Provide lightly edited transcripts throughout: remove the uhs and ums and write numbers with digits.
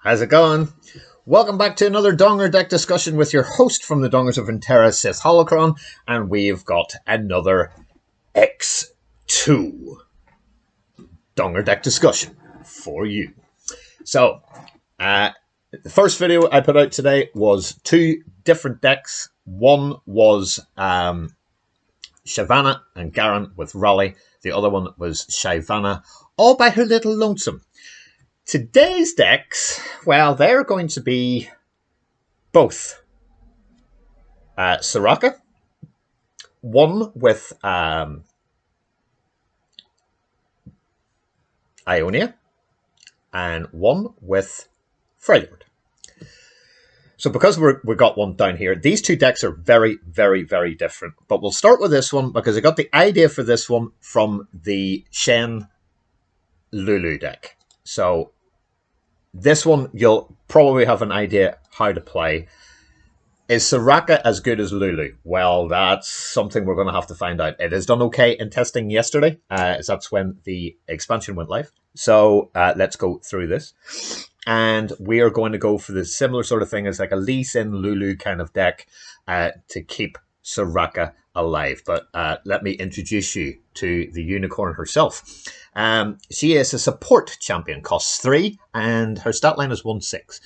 How's it going? Welcome back to another Donger deck discussion with your host from the Dongers of Runeterra, Sith Holocron, and we've got another X2 Donger deck discussion for you. So, the first video I put out today was two different decks. One was Shyvana and Garen with Raleigh. The other one was Shyvana all by her little lonesome. Today's decks, well, they're going to be both Soraka, one with Ionia, and one with Freljord. So because we got one down here, these two decks are very, very, very different. But we'll start with this one because I got the idea for this one from the Shen Lulu deck. So this one, you'll probably have an idea how to play. Is Soraka as good as Lulu? Well, that's something we're going to have to find out. It has done okay in testing yesterday, as that's when the expansion went live. So let's go through this. And we are going to go for the similar sort of thing as like a Lee Sin Lulu kind of deck to keep Soraka alive. But let me introduce you to the unicorn herself. She is a support champion, costs 3, and her stat line is 1/6.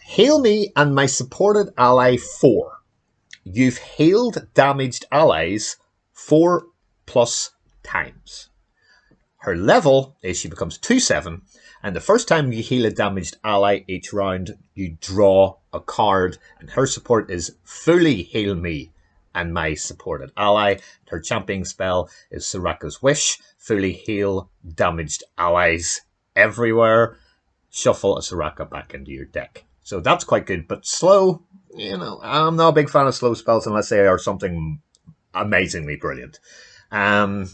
Heal me and my supported ally 4. You've healed damaged allies 4+ times. Her level is she becomes 2/7, and the first time you heal a damaged ally each round, you draw a card, and her support is fully heal me and my supported ally. Her champion spell is Soraka's Wish, fully heal damaged allies everywhere. Shuffle a Soraka back into your deck. So that's quite good, but slow, I'm not a big fan of slow spells unless they are something amazingly brilliant. To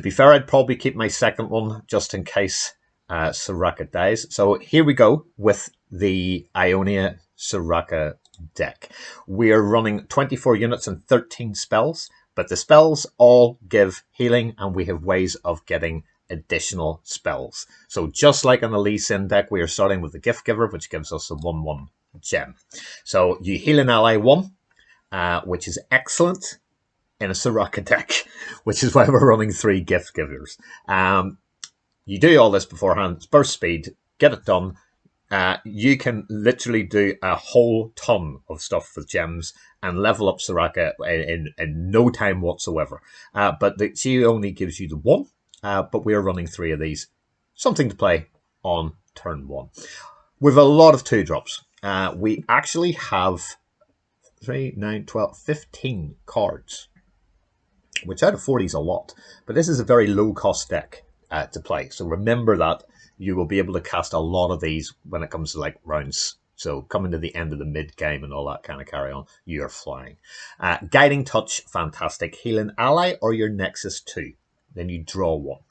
be fair, I'd probably keep my second one just in case Soraka dies. So here we go with the Ionia Soraka deck. We are running 24 units and 13 spells, but the spells all give healing, and we have ways of getting additional spells. So just like on the Lee Sin deck, we are starting with the Gift Giver, which gives us a 1/1 gem. So you heal an ally 1, which is excellent in a Soraka deck, which is why we're running 3 Gift Givers. You do all this beforehand. It's burst speed. Get it done. You can literally do a whole ton of stuff with gems and level up Soraka in no time whatsoever. But she only gives you the 1. But we are running 3 of these. Something to play on turn 1. With a lot of 2-drops. We actually have 3, 9, 12, 15 cards. Which out of 40 is a lot. But this is a very low-cost deck to play. So remember that you will be able to cast a lot of these when it comes to like rounds. So coming to the end of the mid-game and all that kind of carry on, you're flying. Guiding Touch, fantastic. Heal an ally or your Nexus 2. Then you draw 1.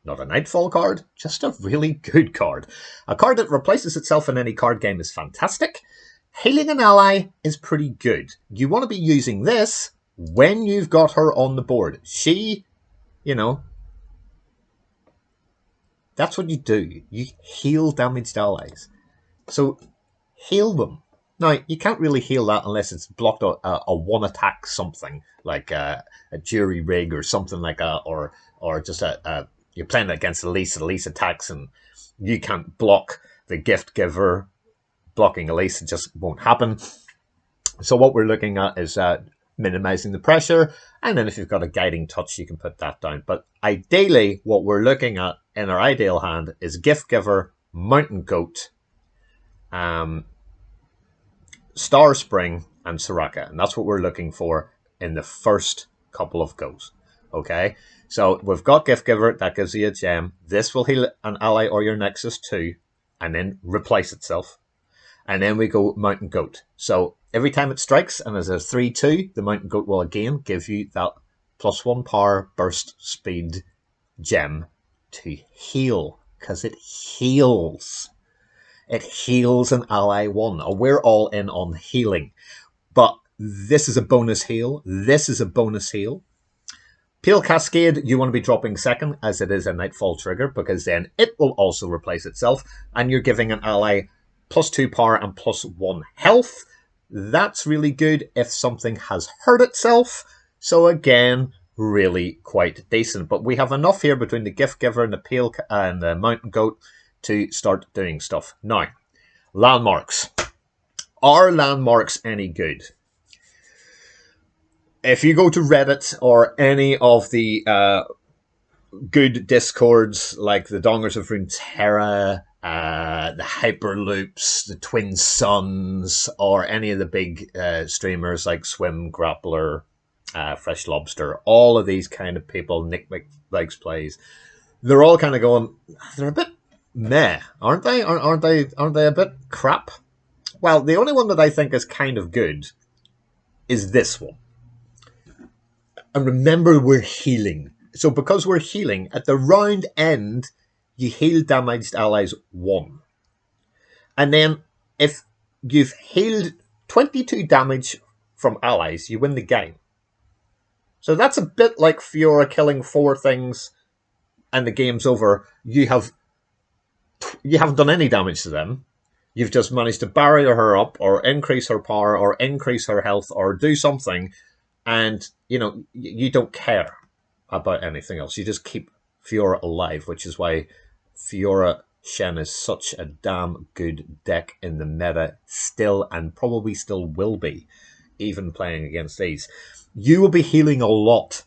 Not a Nightfall card, just a really good card. A card that replaces itself in any card game is fantastic. Healing an ally is pretty good. You want to be using this when you've got her on the board. She, that's what you do. You heal damaged allies. So heal them. Now, you can't really heal that unless it's blocked a one-attack something, like a jury rig or something like that, or just you're playing against Elise attacks and you can't block the Gift Giver. Blocking Elise, it just won't happen. So what we're looking at is minimizing the pressure, and then if you've got a Guiding Touch, you can put that down. But ideally, what we're looking at in our ideal hand is Gift Giver, Mountain Goat, Star Spring, and Soraka. And that's what we're looking for in the first couple of goes. Okay? So we've got Gift Giver, that gives you a gem. This will heal an ally or your Nexus 2, and then replace itself. And then we go Mountain Goat. So every time it strikes, and there's a 3/2, the Mountain Goat will again give you that +1 power burst speed gem to heal, because it heals. It heals an ally 1. We're all in on healing. But this is a bonus heal. This is a bonus heal. Peel Cascade, you want to be dropping second, as it is a Nightfall trigger, because then it will also replace itself, and you're giving an ally +2 power and +1 health. That's really good if something has hurt itself. So again, really quite decent. But we have enough here between the Gift Giver and the Peel and the Mountain Goat to start doing stuff. Now, landmarks. Are landmarks any good? If you go to Reddit or any of the good discords like the Dongers of Runeterra, the Hyperloops, the Twin Suns, or any of the big streamers like Swim, Grappler, Fresh Lobster, all of these kind of people, Nick McLikes Plays, they're all kind of going, they're a bit meh, aren't they? Aren't they a bit crap? Well, the only one that I think is kind of good is this one. And remember, we're healing. So because we're healing, at the round end, you heal damaged allies 1. And then if you've healed 22 damage from allies, you win the game. So that's a bit like Fiora killing 4 things and the game's over. You haven't done any damage to them. You've just managed to barrier her up or increase her power or increase her health or do something. And, you know, you don't care about anything else. You just keep Fiora alive, which is why Fiora Shen is such a damn good deck in the meta still, and probably still will be, even playing against these. You will be healing a lot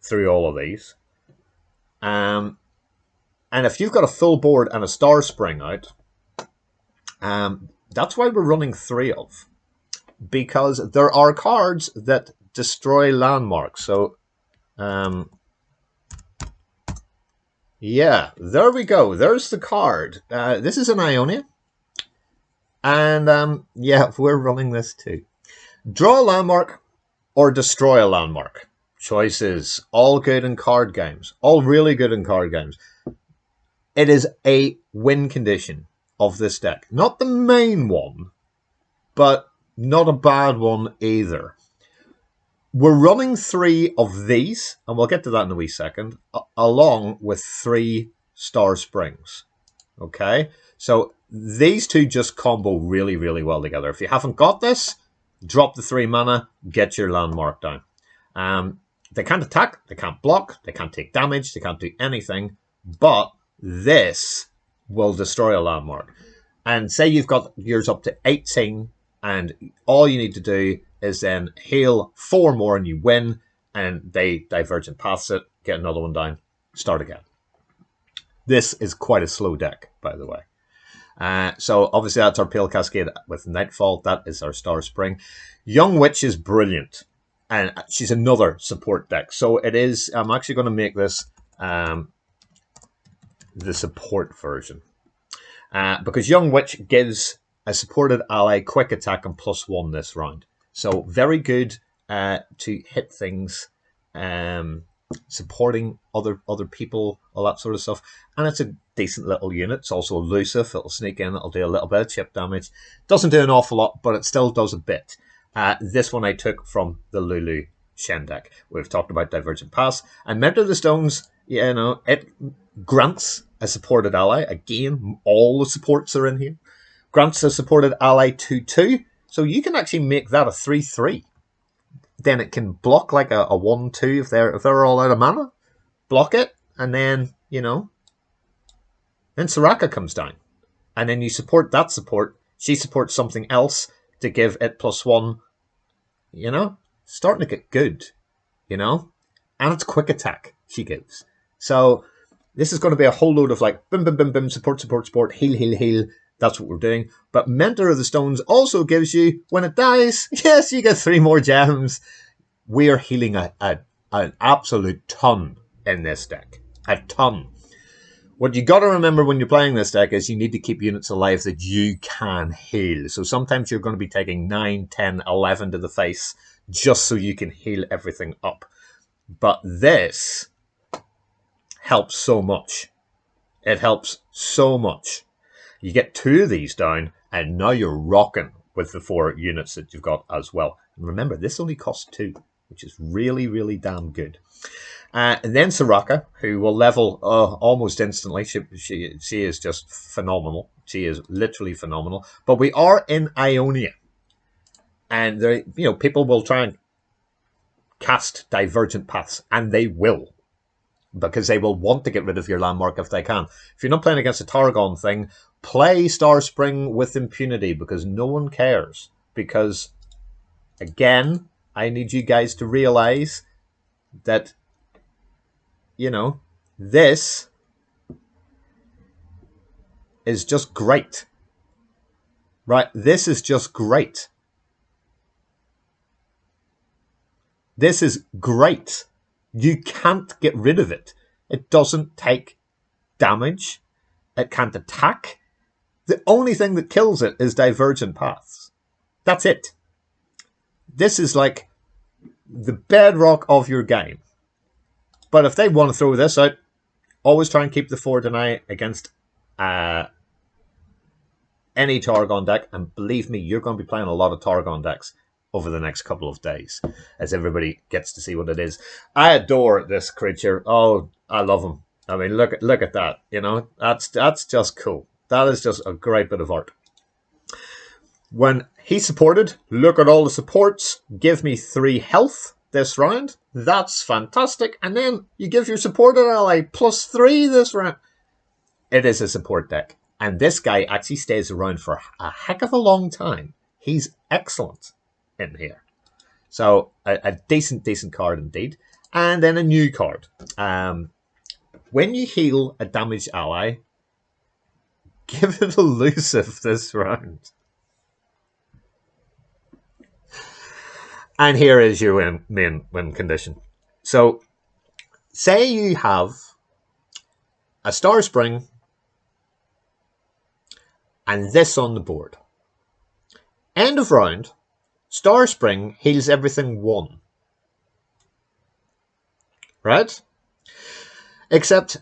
through all of these. And if you've got a full board and a Star Spring out, that's why we're running 3 of. Because there are cards that destroy landmarks. So, yeah, there we go. There's the card. This is an Ionia. And, yeah, we're running this too. Draw a landmark or destroy a landmark. Choices. All good in card games. All really good in card games. It is a win condition of this deck. Not the main one, but not a bad one either. We're running 3 of these, and we'll get to that in a wee second, along with 3 Star Springs. Okay? So these 2 just combo really, really well together. If you haven't got this, drop the 3 mana, get your landmark down. They can't attack, they can't block, they can't take damage, they can't do anything, but this will destroy a landmark. And say you've got yours up to 18, and all you need to do is then heal 4 more and you win, and they Divergent Paths it, get another one down, start again. This is quite a slow deck, by the way. So obviously that's our Pale Cascade with Nightfall. That is our Star Spring. Young Witch is brilliant, and she's another support deck. So it is, I'm actually going to make this the support version. Because Young Witch gives a supported ally quick attack and +1 this round. So very good to hit things, supporting other people, all that sort of stuff. And it's a decent little unit. It's also elusive. It'll sneak in. It'll do a little bit of chip damage. Doesn't do an awful lot, but it still does a bit. This one I took from the Lulu Shen deck. We've talked about Divergent Paths. And Mentor of the Stones, you know, it grants a supported ally. Again, all the supports are in here. Grants a supported ally 2/2. So you can actually make that a 3/3. Then it can block like a 1/2 if they're all out of mana. Block it, and then, you know, then Soraka comes down. And then you support that support. She supports something else to give it +1. You know, starting to get good, you know. And it's quick attack she gives. So this is going to be a whole load of like, bim, bim, bim, bim, support, support, support, heal, heal, heal. That's what we're doing. But Mentor of the Stones also gives you, when it dies, yes, you get 3 more gems. We are healing an absolute ton in this deck. A ton. What you got to remember when you're playing this deck is you need to keep units alive that you can heal. So sometimes you're going to be taking 9, 10, 11 to the face just so you can heal everything up. But this helps so much. It helps so much. You get 2 of these down, and now you're rocking with the 4 units that you've got as well. And remember, this only costs 2. which is really, really damn good. And then Soraka, who will level almost instantly. She is just phenomenal. She is literally phenomenal. But we are in Ionia, and there, people will try and cast divergent paths, and they will, because they will want to get rid of your landmark if they can. If you're not playing against a Targon thing, play Star Spring with impunity, because no one cares. Because, again, I need you guys to realize that, this is just great. Right? This is just great. This is great. You can't get rid of it. It doesn't take damage. It can't attack. The only thing that kills it is divergent paths. That's it. This is like the bedrock of your game. But if they want to throw this out, always try and keep the 4 deny against any Targon deck. And believe me, you're going to be playing a lot of Targon decks over the next couple of days as everybody gets to see what it is. I adore this creature. Oh, I love him. I mean, look at that. That's just cool. That is just a great bit of art. When he's supported, look at all the supports. Give me 3 health this round. That's fantastic. And then you give your supported ally +3 this round. It is a support deck. And this guy actually stays around for a heck of a long time. He's excellent in here. So a decent card indeed. And then a new card. When you heal a damaged ally, give it elusive this round. And here is your main win condition. So, say you have a Star Spring and this on the board. End of round, Star Spring heals everything 1. Right? Except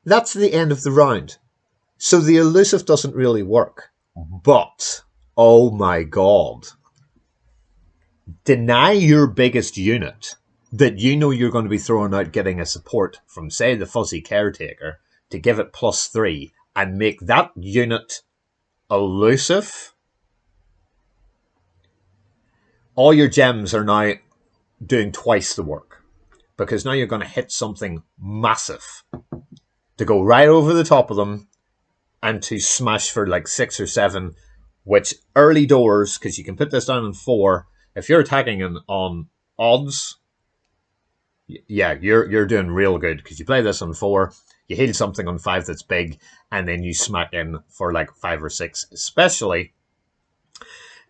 that's the end of the round. So the elusive doesn't really work. But, oh my god, deny your biggest unit that you know you're going to be throwing out getting a support from, say, the Fuzzy Caretaker to give it +3 and make that unit elusive. All your gems are now doing twice the work, because now you're going to hit something massive to go right over the top of them and to smash for like 6 or 7, which early doors, because you can put this down on 4. If you're attacking on odds, yeah, you're doing real good, because you play this on 4, you heal something on 5 that's big, and then you smack in for like 5 or 6, especially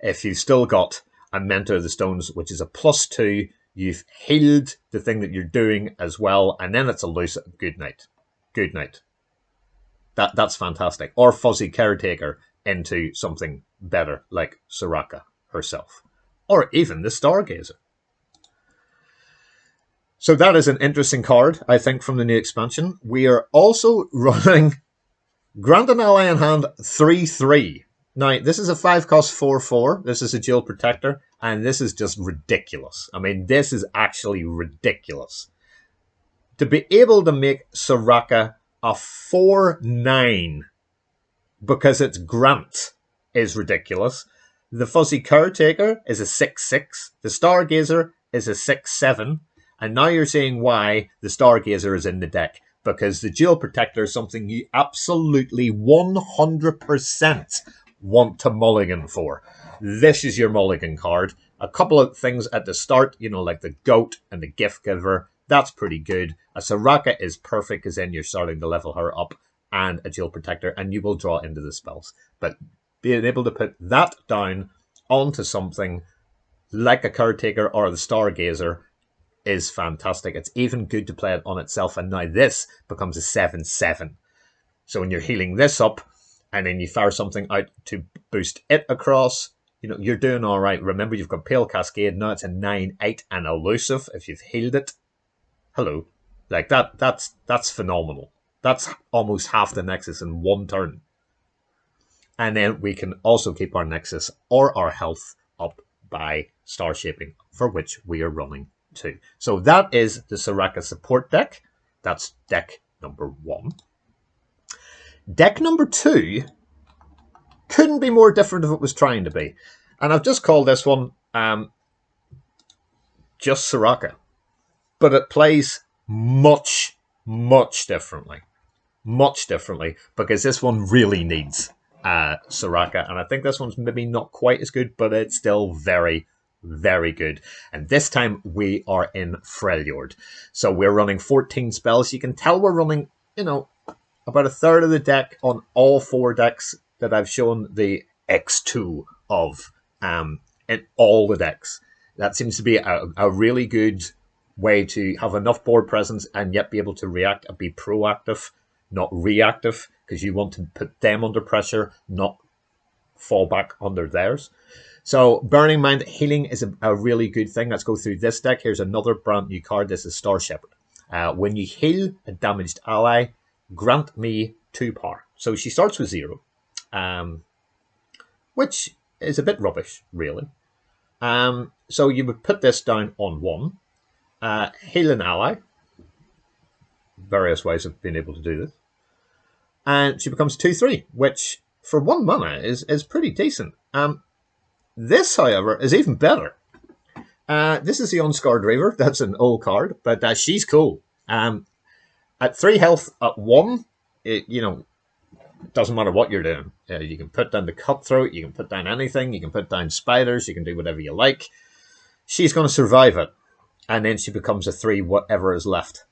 if you've still got a Mentor of the Stones, which is a +2. You've healed the thing that you're doing as well, and then it's a loose. Good night. Good night. That's fantastic. Or Fuzzy Caretaker into something better, like Soraka herself. Or even the Stargazer. So that is an interesting card, I think, from the new expansion. We are also running Grant an Ally in Hand 3/3. Now, this is a 5-cost 4/4. This is a Jewel Protector, and this is just ridiculous. I mean, this is actually ridiculous. To be able to make Soraka a 4/9 because it's Grant is ridiculous. The Fuzzy Caretaker is a 6/6. The Stargazer is a 6/7. And now you're seeing why the Stargazer is in the deck. Because the Jewel Protector is something you absolutely 100% want to mulligan for. This is your mulligan card. A couple of things at the start, like the Goat and the Gift Giver. That's pretty good. A Soraka is perfect, because then you're starting to level her up, and a Jewel Protector, and you will draw into the spells. But being able to put that down onto something like a Caretaker or the Stargazer is fantastic. It's even good to play it on itself, and now this becomes a 7/7. So when you're healing this up, and then you fire something out to boost it across, you're doing all right. Remember, you've got Pale Cascade. Now it's a 9/8 and elusive if you've healed it. Hello. Like that's phenomenal. That's almost half the Nexus in 1 turn. And then we can also keep our Nexus or our health up by star shaping, for which we are running 2. So that is the Soraka support deck. That's deck number 1. Deck number 2 couldn't be more different if it was trying to be. And I've just called this one just Soraka. But it plays much, much differently. Much differently, because this one really needs Soraka. And I think this one's maybe not quite as good, but it's still very, very good. And this time we are in Freljord. So we're running 14 spells. You can tell we're running, about a third of the deck on all 4 decks that I've shown the X2 of in all the decks. That seems to be a really good way to have enough board presence and yet be able to react and be proactive, not reactive, because you want to put them under pressure, not fall back under theirs. So bearing in mind, healing is a really good thing. Let's go through this deck. Here's another brand new card. This is Star Shepherd. When you heal a damaged ally, grant me 2 power. So she starts with 0, which is a bit rubbish, really. So you would put this down on 1, heal an ally. Various ways of being able to do this. And she becomes 2/3, which for 1 mana is pretty decent. This, however, is even better. This is the Unscarred Reaver. That's an old card, but she's cool. At 3 health at 1, doesn't matter what you're doing. You can put down the Cutthroat, you can put down anything, you can put down spiders, you can do whatever you like. She's going to survive it. And then she becomes a 3 whatever is left,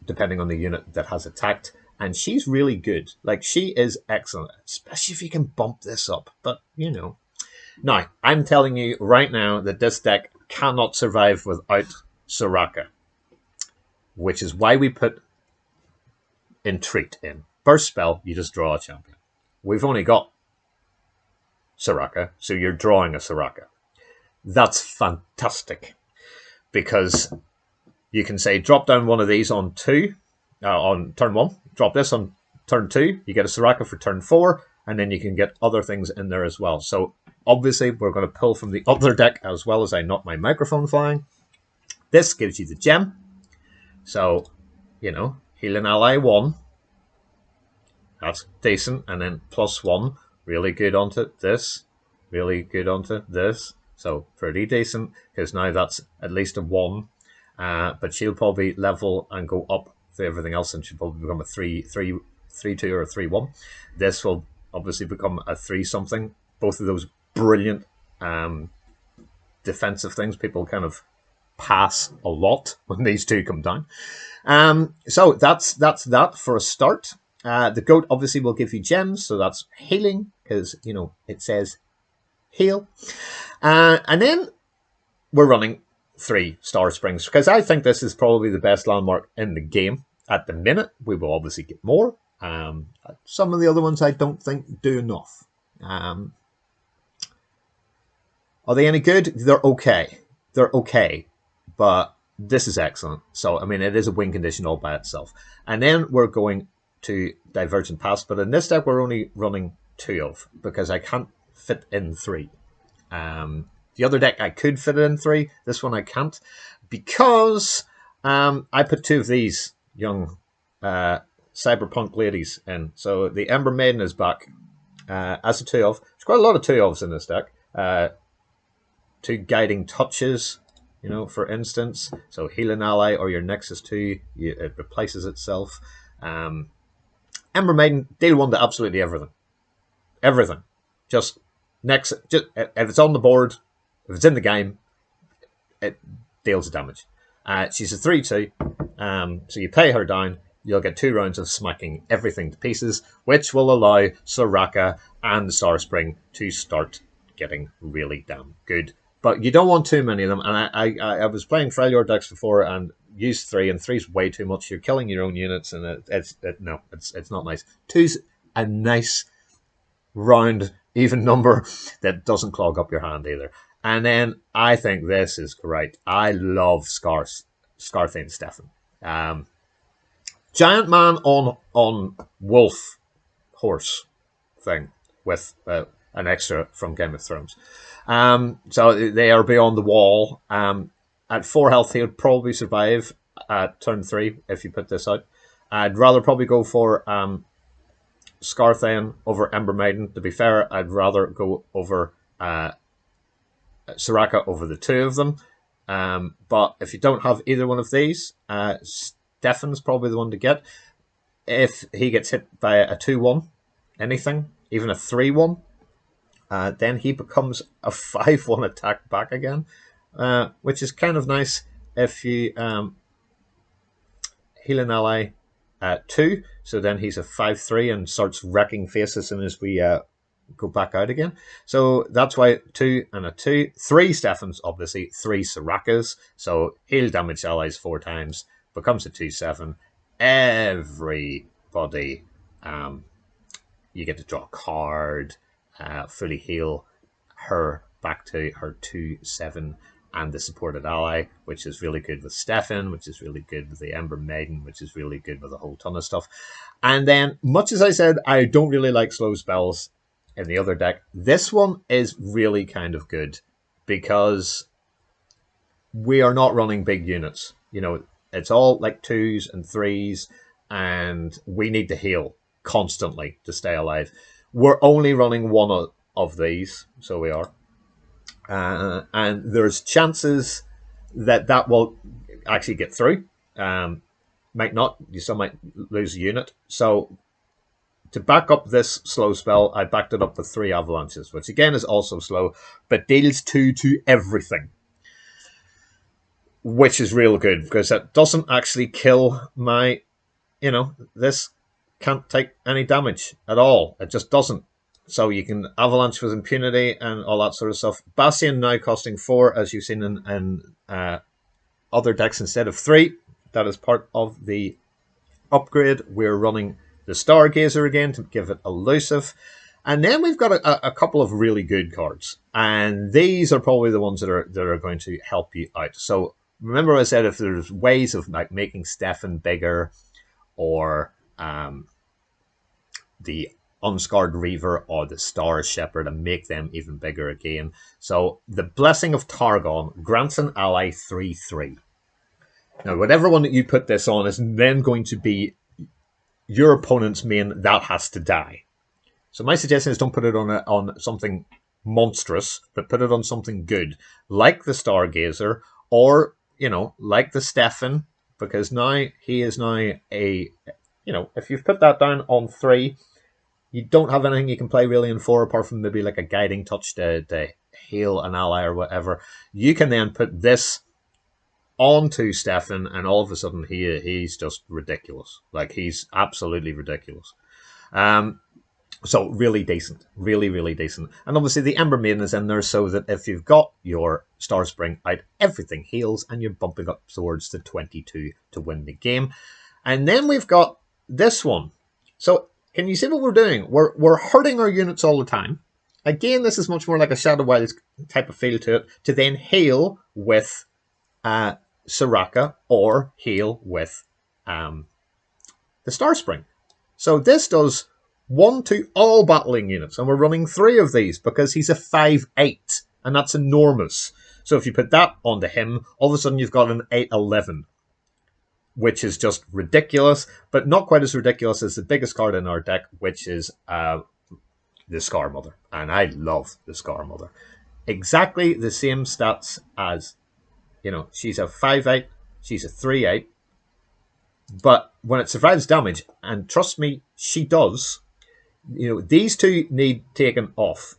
depending on the unit that has attacked. And she's really good. Like, she is excellent, especially if you can bump this up. But, Now, I'm telling you right now that this deck cannot survive without Soraka, which is why we put Entreat in. First spell, you just draw a champion. We've only got Soraka, so you're drawing a Soraka. That's fantastic, because you can say, drop down one of these on turn 1, drop this on turn 2, you get a Soraka for turn 4, and then you can get other things in there as well. So obviously we're going to pull from the other deck as well as I knock my microphone flying. This gives you the gem. So, heal an ally 1. That's decent. And then +1, really good onto this. Really good onto this. So pretty decent, because now that's at least a 1. But she'll probably level and go up to everything else, and she'll probably become a 3-2 or a 3-1. This will obviously become a 3-something. Both of those brilliant defensive things. People kind of pass a lot when these two come down. So that's that for a start. The goat obviously will give you gems, so that's healing, because it says heal. And then we're running 3 Star Springs, because I think this is probably the best landmark in the game at the minute. We will obviously get more. Some of the other ones I don't think do enough. Are they any good? They're okay. They're okay, but this is excellent. So, I mean, it is a win condition all by itself. And then we're going to Divergent Paths, but in this deck we're only running 2 of, because I can't fit in 3. The other deck I could fit in 3. This one I can't, because I put 2 of these young cyberpunk ladies in. So the Ember Maiden is back as a 2 of. There's quite a lot of 2 ofs in this deck. 2 Guiding Touches, for instance. So heal an ally or your Nexus 2, it replaces itself. Ember Maiden, deal 1 to absolutely everything. Everything. Just if it's on the board, if it's in the game, it deals damage. She's a 3-2, so you pay her down, you'll get 2 rounds of smacking everything to pieces, which will allow Soraka and the Star Spring to start getting really damn good. But you don't want too many of them, and I was playing Freljord decks before and used 3, and 3's way too much. You're killing your own units, and it's not nice. 2's a nice round even number that doesn't clog up your hand either. And then I think this is great. I love Scarthane Stefan. Giant man on wolf horse thing with an extra from Game of Thrones. So they are beyond the wall. And At 4 health, he'll probably survive at turn 3 if you put this out. I'd rather probably go for Scarthain over Ember Maiden. To be fair, I'd rather go over Soraka over the two of them. But if you don't have either one of these, Stefan's probably the one to get. If he gets hit by a 2-1, anything, even a 3-1, then he becomes a 5-1 attack back again, which is kind of nice if you heal an ally 2, so then he's a 5-3 and starts wrecking face as soon as we go back out again. So that's why 2 and a 2. 3 Stefans, obviously, 3 Sorakas, so heal damage allies 4 times, becomes a 2-7. Everybody, you get to draw a card, fully heal her back to her 2-7 and the supported ally, which is really good with Stefan, which is really good with the Ember Maiden, which is really good with a whole ton of stuff. And then, much as I said, I don't really like slow spells in the other deck, this one is really kind of good because we are not running big units. You know, it's all like 2s and 3s, and we need to heal constantly to stay alive. We're only running one of these, so we are. And there's chances that will actually get through. Might not. You still might lose a unit. So to back up this slow spell, I backed it up with 3 avalanches, which again is also slow, but deals 2 to everything, which is real good because that doesn't actually kill my, this can't take any damage at all. It just doesn't. So you can avalanche with impunity and all that sort of stuff. Bastion now costing 4, as you've seen in other decks instead of 3. That is part of the upgrade. We're running the Stargazer again to give it elusive. And then we've got a couple of really good cards. And these are probably the ones that are going to help you out. So remember I said if there's ways of like making Stefan bigger or the Unscarred Reaver or the Star Shepherd and make them even bigger again. So the Blessing of Targon grants an ally 3/3. Now, whatever one that you put this on is then going to be your opponent's main that has to die. So my suggestion is don't put it on something monstrous, but put it on something good, like the Stargazer or, like the Stefan, because now he is now a, if you've put that down on 3, you don't have anything you can play really in 4 apart from maybe like a guiding touch to heal an ally or whatever. You can then put this onto Stefan and all of a sudden he's just ridiculous. Like he's absolutely ridiculous. So really decent. Really, really decent. And obviously the Ember Maiden is in there so that if you've got your Star Spring out, everything heals and you're bumping up towards the 22 to win the game. And then we've got this one. So can you see what we're doing? We're hurting our units all the time. Again, this is much more like a Shadow Wilds type of feel to it, to then heal with Soraka or heal with the Star Spring. So this does 1 to all battling units, and we're running 3 of these because he's a 5/8, and that's enormous. So if you put that onto him, all of a sudden you've got an 8/11. Which is just ridiculous, but not quite as ridiculous as the biggest card in our deck, which is the Scar Mother. And I love the Scar Mother. Exactly the same stats as, she's a 5/8, she's a 3/8. But when it survives damage, and trust me, she does, these two need taken off.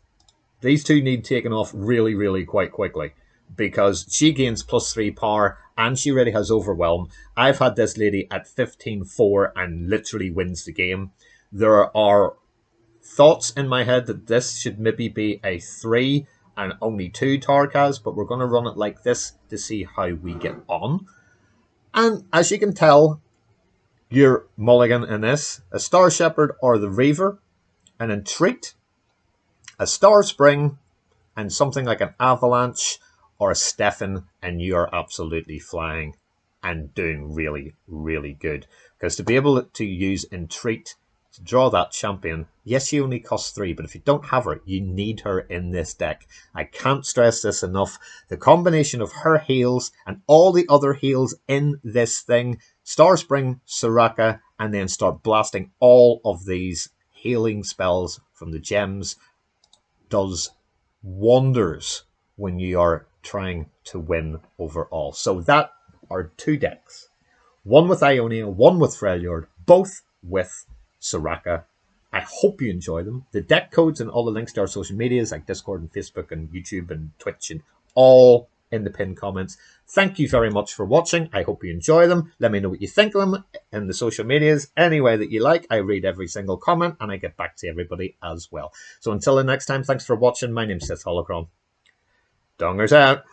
These two need taken off really, really quite quickly. Because she gains +3 power and she already has Overwhelm. I've had this lady at 15-4 and literally wins the game. There are thoughts in my head that this should maybe be a 3 and only 2 Tarkas, but we're going to run it like this to see how we get on. And as you can tell, your mulligan in this, a Star Shepherd or the Reaver, an Entreat, a Star Spring, and something like an Avalanche or a Stefan, and you are absolutely flying and doing really, really good. Because to be able to use Entreat, to draw that champion. Yes, she only costs 3, but if you don't have her, you need her in this deck. I can't stress this enough. The combination of her heals and all the other heals in this thing, Starspring, Soraka, and then start blasting all of these healing spells from the gems, does wonders when you are trying to win overall. So that are 2 decks. One with Ionia, one with Freljord, both with Soraka. I hope you enjoy them. The deck codes and all the links to our social medias like Discord and Facebook and YouTube and Twitch and all in the pinned comments. Thank you very much for watching. I hope you enjoy them. Let me know what you think of them in the social medias. Any way that you like, I read every single comment and I get back to everybody as well. So until the next time, thanks for watching. My name's Sith Holocron. Dongers out.